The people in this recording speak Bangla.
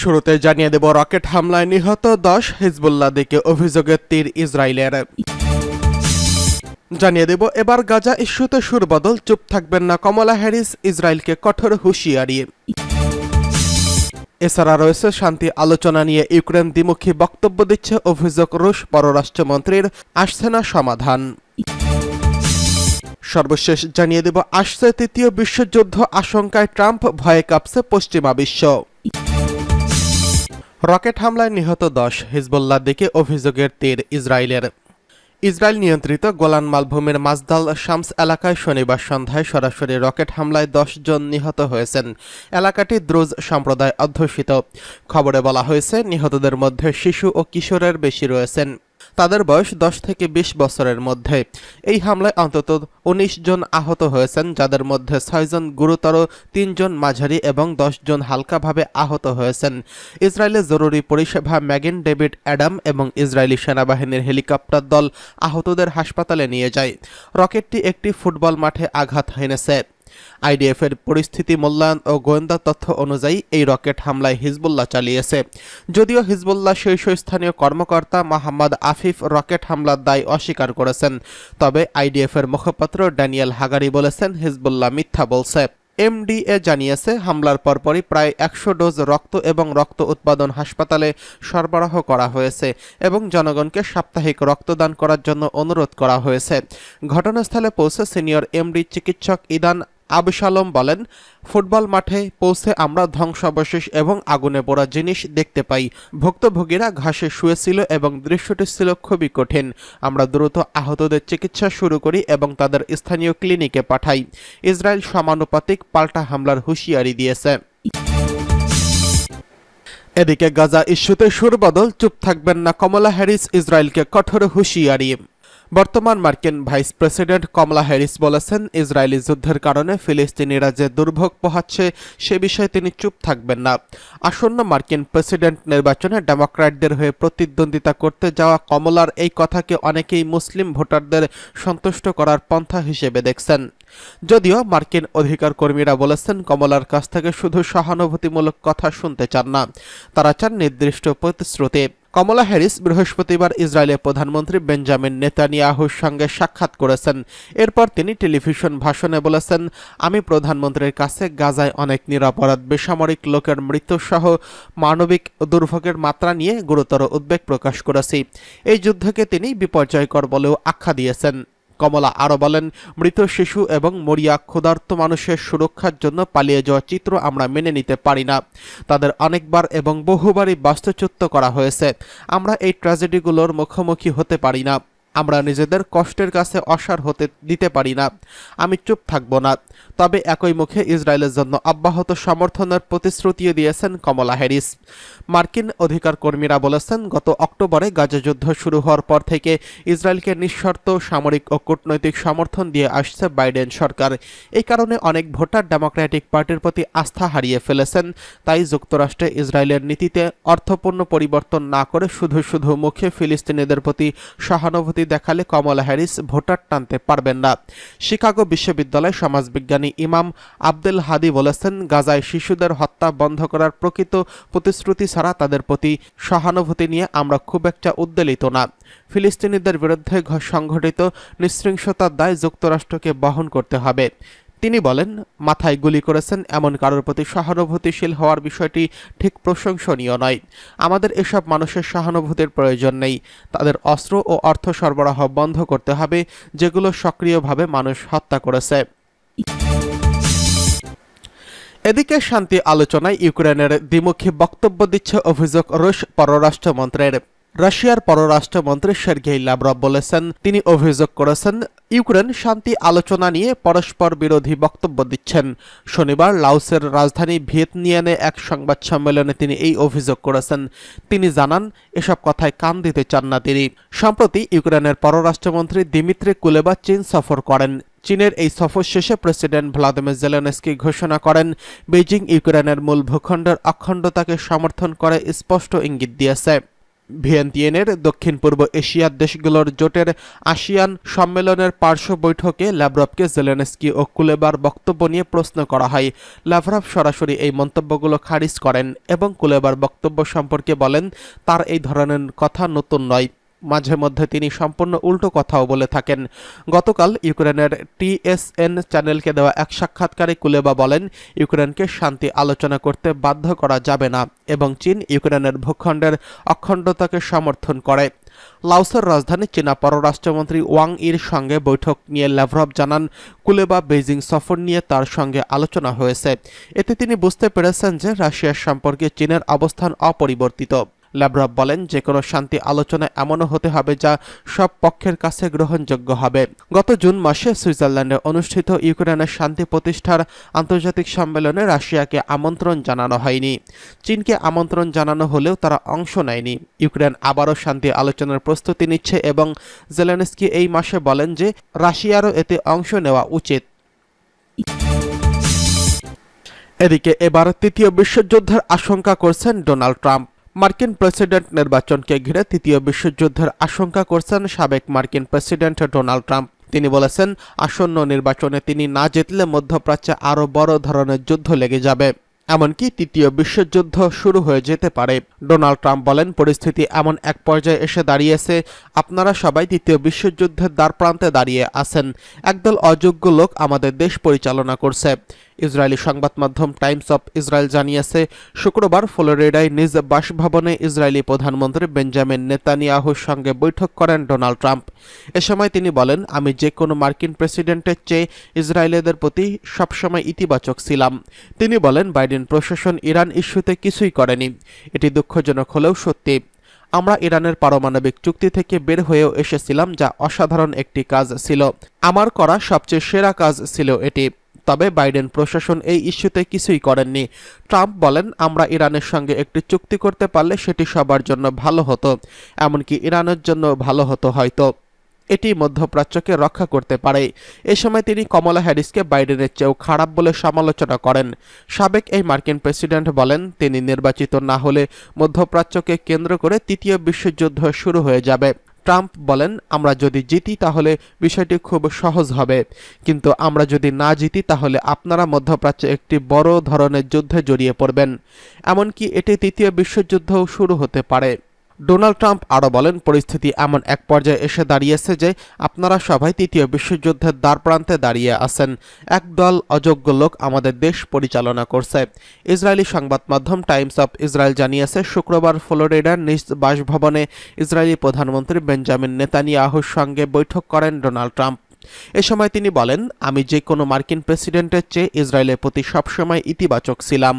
শুরুতে জানিয়ে দেব রকেট হামলায় নিহত 10 হিজবুল্লাহ দিকে অভিযোগের তীর ইসরায়েলের। জানিয়ে দেব এবার গাজা ইস্যুতে সুরবদল, চুপ থাকবেন না কমলা হ্যারিস, ইসরায়েলকে কঠোর হুঁশিয়ারি। এছাড়া রয়েছে শান্তি আলোচনা নিয়ে ইউক্রেন দ্বিমুখী বক্তব্য দিচ্ছে, অভিযোগ রুশ পররাষ্ট্রমন্ত্রীর, আসছে না সমাধান। সর্বশেষ জানিয়ে দেব আসছে তৃতীয় বিশ্বযুদ্ধ, আশঙ্কায় ট্রাম্প, ভয়ে কাঁপছে পশ্চিমা বিশ্ব। রকেট হামলায় নিহত 10 হিজবুল্লাহ দিকে অভিযোগের তীর ইসরায়েলের। ইসরায়েল নিয়ন্ত্রিত গোলান মালভূমির মাজদাল শামস এলাকায় শনিবার সন্ধ্যায় সরাসরি রকেট হামলায় 10 জন নিহত হয়েছেন। এলাকাটি দ্রুজ সম্প্রদায় অধ্যুষিত। খবরে বলা হয়েছে নিহতদের মধ্যে শিশু ও কিশোরের বেশি রয়েছেন। তাদের বয়স 10 থেকে 20 বছরের মধ্যে। এই হামলায় অন্তত 19 জন আহত হয়েছেন, যাদের মধ্যে 6 জন গুরুতর, 3 জন মাঝারি এবং 10 জন হালকাভাবে আহত হয়েছেন। ইসরায়েলের জরুরি পরিষেবা ম্যাগেন ডেভিড অ্যাডাম এবং ইসরায়েলি সেনাবাহিনীর হেলিকপ্টার দল আহতদের হাসপাতালে নিয়ে যায়। রকেটটি একটি ফুটবল মাঠে আঘাত হেনেছে। আইডিএফের পরিস্থিতি মূল্যায়ন ও গোয়েন্দা তথ্য অনুযায়ী এই রকেট হামলায় হিজবুল্লাহ চালিয়েছে। যদিও হিজবুল্লাহ শীর্ষস্থানীয় কর্মকর্তা মোহাম্মদ আফিফ রকেট হামলার দায় অস্বীকার করেছেন, তবে আইডিএফের মুখপাত্র ড্যানিয়েল হাগারি বলেছেন হিজবুল্লাহ মিথ্যা বলছে। এমডিএ জানিয়েছে হামলার পরপরই প্রায় 100 ডোজ রক্ত এবং রক্ত উৎপাদন হাসপাতালে সরবরাহ করা হয়েছে এবং জনগণকে সাপ্তাহিক রক্তদান করার জন্য অনুরোধ করা হয়েছে। ঘটনাস্থলে পৌঁছে সিনিয়র এমডি চিকিৎসক ইদান আবশালোম বলেন, ফুটবল মাঠে পৌঁছে আমরা ধ্বংসাবশেষ এবং আগুনে পোড়া জিনিস দেখতে পাই। ভুক্তভোগীরা ঘাসে শুয়েছিল এবং দৃশ্যটি ছিল খুবই কঠিন। আমরা দ্রুত আহতদের চিকিৎসা শুরু করি এবং তাদের স্থানীয় ক্লিনিকে পাঠাই। ইসরায়েল সমানুপাতিক পাল্টা হামলার হুঁশিয়ারি দিয়েছে। এদিকে গাজা ইস্যুতে সুরবদল, চুপ থাকবেন না কমলা হ্যারিস, ইসরায়েলকে কঠোর হুঁশিয়ারি। বর্তমান মার্কিন ভাইস প্রেসিডেন্ট কমলা হ্যারিস বলেছেন, ইসরায়েলি যুদ্ধের কারণে ফিলিস্তিনিরা যে দুর্ভোগ পোহাচ্ছে সে বিষয়ে তিনি চুপ থাকবেন না। আসন্ন মার্কিন প্রেসিডেন্ট নির্বাচনে ডেমোক্র্যাটদের হয়ে প্রতিদ্বন্দ্বিতা করতে যাওয়া কমলার এই কথাকে অনেকেই মুসলিম ভোটারদের সন্তুষ্ট করার পন্থা হিসেবে দেখছেন। যদিও মার্কিন অধিকার কর্মীরা বলেছেন কমলার কাছ থেকে শুধু সহানুভূতিমূলক কথা শুনতে চান না, তারা চান নির্দিষ্ট প্রতিশ্রুতি। কমলা হ্যারিস বৃহস্পতিবার ইসরায়েলের প্রধানমন্ত্রী বেঞ্জামিন নেতানিয়াহুর সঙ্গে সাক্ষাৎ করেছেন। এরপর তিনি টেলিভিশন ভাষণে বলেছেন, আমি প্রধানমন্ত্রীর কাছে গাজায় অনেক নিরপরাধ বেসামরিক লোকের মৃত্যুসহ মানবিক দুর্ভোগের মাত্রা নিয়ে গুরুতর উদ্বেগ প্রকাশ করেছি। এই যুদ্ধকে তিনি বিপর্যয়কর বলেও আখ্যা দিয়েছেন। কমলা আরও বলেন, মৃত শিশু এবং মরিয়া ক্ষুধার্ত মানুষের সুরক্ষার জন্য পালিয়ে যাওয়া চিত্র আমরা মেনে নিতে পারি না। তাদের অনেকবার এবং বহুবারই বাস্তুচ্যুত করা হয়েছে। আমরা এই ট্র্যাজেডিগুলোর মুখোমুখি হতে পারি না। আমরা নিজেদের কষ্টের কাছে অসাড় হতে দিতে পারি না। আমি চুপ থাকব না। তবে একই মুখে ইসরায়েলের জন্য অব্যাহত সমর্থনের প্রতিশ্রুতিও দিয়েছেন কমলা হ্যারিস। মার্কিন অধিকার কর্মীরা বলেছেন, গত অক্টোবরে গাজা যুদ্ধ শুরু হওয়ার পর থেকে ইসরায়েলকে নিঃশর্ত সামরিক ও কূটনৈতিক সমর্থন দিয়ে আসছে বাইডেন সরকার। এই কারণে অনেক ভোটার ডেমোক্র্যাটিক পার্টির প্রতি আস্থা হারিয়ে ফেলেছেন। তাই যুক্তরাষ্ট্রে ইসরায়েলের নীতিতে অর্থপূর্ণ পরিবর্তন না করে শুধু শুধু মুখে ফিলিস্তিনিদের প্রতি সহানুভূতি দেখালে কমলা হ্যারিস ভোটার টানতে পারবেন না। শিকাগো বিশ্ববিদ্যালয় সমাজবিজ্ঞানী ইমাম আব্দুল হাদি বলেছেন, গাজায় শিশুদের হত্যা বন্ধ করার প্রকৃত প্রতিশ্রুতি ছাড়া তাদের প্রতি সহানুভূতি নিয়ে আমরা খুব একটা উদ্বেলিত না। ফিলিস্তিনিদের বিরুদ্ধে সংঘটিত নৃশংসতার দায় যুক্তরাষ্ট্রকে বহন করতে হবে। তিনি বলেন, মাথায় গুলি করেছেন এমন কারোর প্রতি সহানুভূতিশীল হওয়ার বিষয়টি ঠিক প্রশংসনীয় নয়। আমাদের এসব মানুষের সহানুভূতির প্রয়োজন নেই। তাদের অস্ত্র ও অর্থ সরবরাহ বন্ধ করতে হবে, যেগুলো সক্রিয়ভাবে মানুষ হত্যা করেছে। এদিকে শান্তি আলোচনায় ইউক্রেনের দ্বিমুখী বক্তব্য দিচ্ছে, অভিযোগ রুশ পররাষ্ট্রমন্ত্রীর। রাশিয়ার পররাষ্ট্রমন্ত্রী সের্গেই লাভরভ বলেছেন, তিনি অভিযোগ করেছেন ইউক্রেন শান্তি আলোচনা নিয়ে পরস্পর বিরোধী বক্তব্য দিচ্ছেন। শনিবার লাওসের রাজধানী ভিয়েতনামে এক সংবাদ সম্মেলনে তিনি এই অভিযোগ করেছেন। তিনি জানান, এসব কথায় কান দিতে চান না তিনি। সম্প্রতি ইউক্রেনের পররাষ্ট্রমন্ত্রী দিমিত্রি কুলেবা চীন সফর করেন। চীনের এই সফর শেষে প্রেসিডেন্ট ভ্লাদিমির জেলেনস্কি ঘোষণা করেন, বেইজিং ইউক্রেনের মূল ভূখণ্ডের অখণ্ডতাকে সমর্থন করে স্পষ্ট ইঙ্গিত দিয়েছে। ভিয়েন্তিয়ানের দক্ষিণ পূর্ব এশিয়ার দেশগুলোর জোটের আসিয়ান সম্মেলনের পার্শ্ব বৈঠকে ল্যাভরভকে জেলেনস্কি ও কুলেবার বক্তব্য নিয়ে প্রশ্ন করা হয়। ল্যাভরভ সরাসরি এই মন্তব্যগুলো খারিজ করেন এবং কুলেবার বক্তব্য সম্পর্কে বলেন, তার এই ধরনের কথা নতুন নয়। মাঝে মধ্যে তিনি সম্পূর্ণ উল্টো কথাও বলে থাকেন। গতকাল ইউক্রেনের TSN চ্যানেলকে দেওয়া এক সাক্ষাৎকারে কুলেবা বলেন, ইউক্রেনকে শান্তি আলোচনা করতে বাধ্য করা যাবে না এবং চীন ইউক্রেনের ভূখণ্ডের অখণ্ডতাকে সমর্থন করে। লাওসের রাজধানী চীনা পররাষ্ট্রমন্ত্রী ওয়াং ইর সঙ্গে বৈঠক নিয়ে ল্যাভরভ জানান, কুলেবা বেইজিং সফর নিয়ে তার সঙ্গে আলোচনা হয়েছে। এতে তিনি বুঝতে পেরেছেন যে রাশিয়ার সম্পর্কে চীনের অবস্থান অপরিবর্তিত। ল্যাভরভ বলেন, যে কোনো শান্তি আলোচনা এমনও হতে হবে যা সব পক্ষের কাছে গ্রহণযোগ্য হবে। গত জুন মাসে সুইজারল্যান্ডে অনুষ্ঠিত ইউক্রেনের শান্তি প্রতিষ্ঠার আন্তর্জাতিক সম্মেলনে রাশিয়াকে আমন্ত্রণ জানানো হয়নি। চীনকে আমন্ত্রণ জানানো হলেও তারা অংশ নেয়নি। ইউক্রেন আবারও শান্তি আলোচনার প্রস্তুতি নিচ্ছে এবং জেলেনস্কি এই মাসে বলেন যে রাশিয়ারও এতে অংশ নেওয়া উচিত। এদিকে এবার তৃতীয় বিশ্বযুদ্ধের আশঙ্কা করছেন ডোনাল্ড ট্রাম্প। মার্কিন প্রেসিডেন্ট নির্বাচনকে ঘিরে তৃতীয় বিশ্বযুদ্ধের আশঙ্কা করছেন সাবেক মার্কিন প্রেসিডেন্ট ডোনাল্ড ট্রাম্প। তিনি বলেছেন, আসন্ন নির্বাচনে তিনি না জিতলে মধ্যপ্রাচ্যে আরও বড় ধরনের যুদ্ধ লেগে যাবে, এমনকি তৃতীয় বিশ্বযুদ্ধ শুরু হয়ে যেতে পারে। ডোনাল্ড ট্রাম্প বলেন, পরিস্থিতি এমন এক পর্যায়ে এসে দাঁড়িয়েছে, আপনারা সবাই তৃতীয় বিশ্বযুদ্ধের দ্বারপ্রান্তে দাঁড়িয়ে আছেন। একদল অযোগ্য লোক আমাদের দেশ পরিচালনা করছে। ইসরায়েলি সংবাদ মাধ্যম টাইমস অফ ইসরায়েল জানিয়েছে, শুক্রবার ফ্লোরিডায় নিজ বাসভবনে ইসরায়েলি প্রধানমন্ত্রী বেঞ্জামিন নেতানিয়াহুর সঙ্গে বৈঠক করেন ডোনাল্ড ট্রাম্প। এ সময় তিনি বলেন, আমি যে কোনো মার্কিন প্রেসিডেন্টের চেয়ে ইসরায়েলিদের প্রতি সবসময় ইতিবাচক ছিলাম। তিনি বলেন, বাইডেন প্রশাসন ইরান ইস্যুতে কিছুই করেনি। এটি দুঃখজনক হলেও সত্যি। আমরা ইরানের পারমাণবিক চুক্তি থেকে বের হয়েও এসেছিলাম, যা অসাধারণ একটি কাজ ছিল। আমার করা সবচেয়ে সেরা কাজ ছিল এটি। তবে বাইডেন প্রশাসন এই ইস্যুতে কিছুই করেননি। ট্রাম্প বলেন, আমরা ইরানের সঙ্গে একটি চুক্তি করতে পারলে সেটি সবার জন্য ভালো হতো, এমনকি ইরানের জন্য ভালো হতো হয়তো। এটি মধ্যপ্রাচ্যকে রক্ষা করতে পারে। এ সময় তিনি কমলা হ্যারিসকে বাইডেনের চেয়েও খারাপ বলে সমালোচনা করেন। সাবেক এই মার্কিন প্রেসিডেন্ট বলেন, তিনি নির্বাচিত না হলে মধ্যপ্রাচ্যকে কেন্দ্র করে তৃতীয় বিশ্বযুদ্ধ শুরু হয়ে যাবে। ট্রাম্প বলেন, আমরা যদি জিতি তাহলে বিষয়টি খুব সহজ হবে, কিন্তু আমরা যদি না জিতি তাহলে আপনারা মধ্যপ্রাচ্যে একটি বড় ধরনের যুদ্ধে জড়িয়ে পড়বেন, এমনকি এটি তৃতীয় বিশ্বযুদ্ধও শুরু হতে পারে। ডোনাল্ড ট্রাম্প আরও বলেন, পরিস্থিতি এমন এক পর্যায়ে এসে দাঁড়িয়েছে যে আপনারা সবাই তৃতীয় বিশ্বযুদ্ধের দ্বারপ্রান্তে দাঁড়িয়ে আছেন। একদল অযোগ্য লোক আমাদের দেশ পরিচালনা করছে। ইসরায়েলি সংবাদ মাধ্যম টাইমস অফ ইসরায়েল জানিয়েছে, শুক্রবার ফ্লোরিডার নিজ বাসভবনে ইসরায়েলি প্রধানমন্ত্রী বেঞ্জামিন নেতানিয়াহুর সঙ্গে বৈঠক করেন ডোনাল্ড ট্রাম্প। এ সময় তিনি বলেন, আমি যে কোনো মার্কিন প্রেসিডেন্টের চেয়ে ইসরায়েলের প্রতি সবসময় ইতিবাচক ছিলাম।